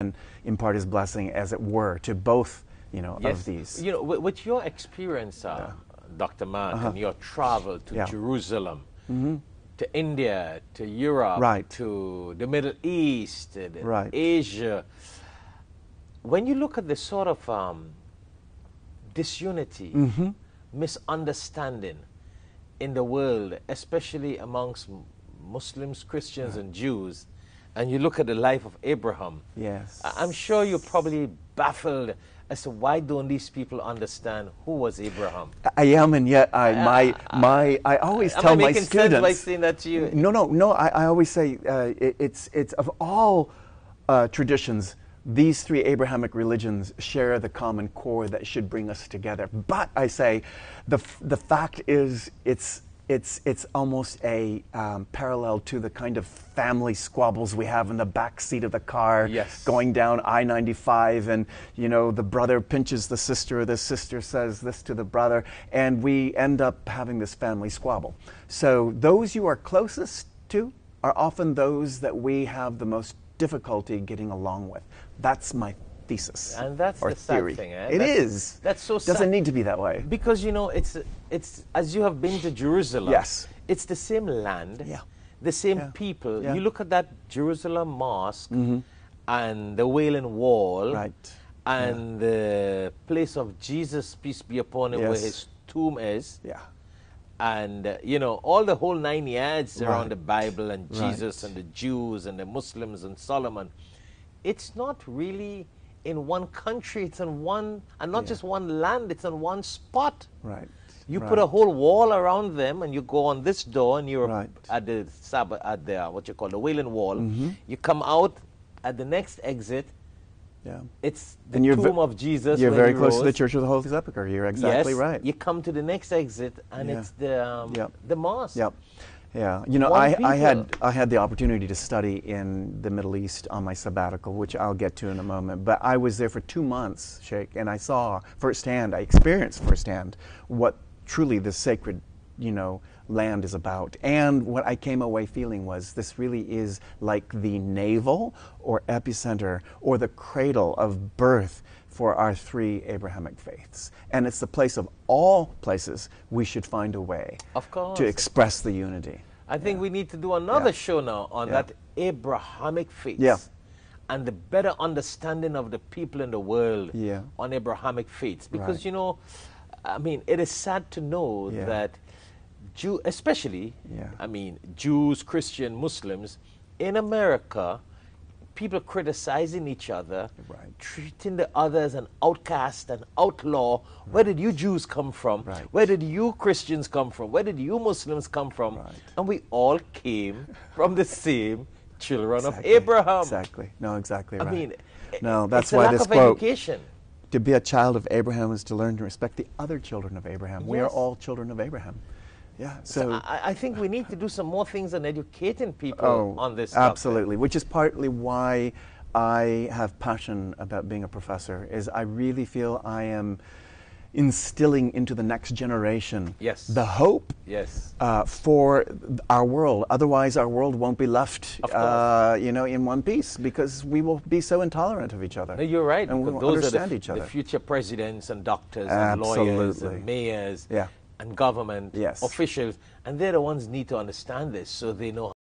and impart His blessing, as it were, to both, Yes. of these. With your experience, Dr. Mark, and your travel to Jerusalem, to India, to Europe, to the Middle East, Asia, when you look at the sort of disunity, misunderstanding in the world, especially amongst Muslims, Christians, and Jews, and you look at the life of Abraham, I'm sure you're probably baffled as to why don't these people understand who was Abraham. I am, and yet I always tell my students. Am I making sense by saying that to you? No. I always say it's of all traditions, these three Abrahamic religions share the common core that should bring us together. But I say, the fact is, it's almost a parallel to the kind of family squabbles we have in the back seat of the car, going down I-95, and the brother pinches the sister, or the sister says this to the brother, and we end up having this family squabble. So those you are closest to are often those that we have the most difficulty getting along with. That's my thesis. And that's or the theory. sad thing, eh? It is. That's so sad. Doesn't need to be that way. Because it's as you have been to Jerusalem. It's the same land, the same people. You look at that Jerusalem mosque and the Wailing Wall, and the place of Jesus, peace be upon him, where his tomb is. And all the whole 9 yards around the Bible and Jesus and the Jews and the Muslims and Solomon. It's not really in one country, it's in one, and not just one land, it's in one spot. You put a whole wall around them, and you go on this door, and you're at the what you call the Wailing Wall. You come out at the next exit. It's the tomb of Jesus. You're very close to the Church of the Holy Sepulchre. You're exactly right. You come to the next exit, and it's the mosque. I had the opportunity to study in the Middle East on my sabbatical, which I'll get to in a moment. But I was there for 2 months, Sheikh, and I saw firsthand, I experienced firsthand what truly the sacred, land is about. And what I came away feeling was this really is like the navel or epicenter or the cradle of birth for our three Abrahamic faiths. And it's the place of all places we should find a way to express the unity. I think we need to do another show now on that Abrahamic faiths and the better understanding of the people in the world on Abrahamic faiths. Because, it is sad to know that especially, Jews, Christian, Muslims, in America, people criticizing each other, treating the other as an outcast, an outlaw. Where did you Jews come from? Where did you Christians come from? Where did you Muslims come from? And we all came from the same children of Abraham. No, exactly right. That's why this quote, education. To be a child of Abraham is to learn to respect the other children of Abraham. We are all children of Abraham. So I think we need to do some more things on educating people on this topic. Absolutely, which is partly why I have passion about being a professor, is I really feel I am instilling into the next generation the hope for our world. Otherwise, our world won't be left, in one piece, because we will be so intolerant of each other. No, you're right. And we won't those understand are each other. The future presidents and doctors and lawyers and mayors and government officials, and they're the ones who need to understand this so they know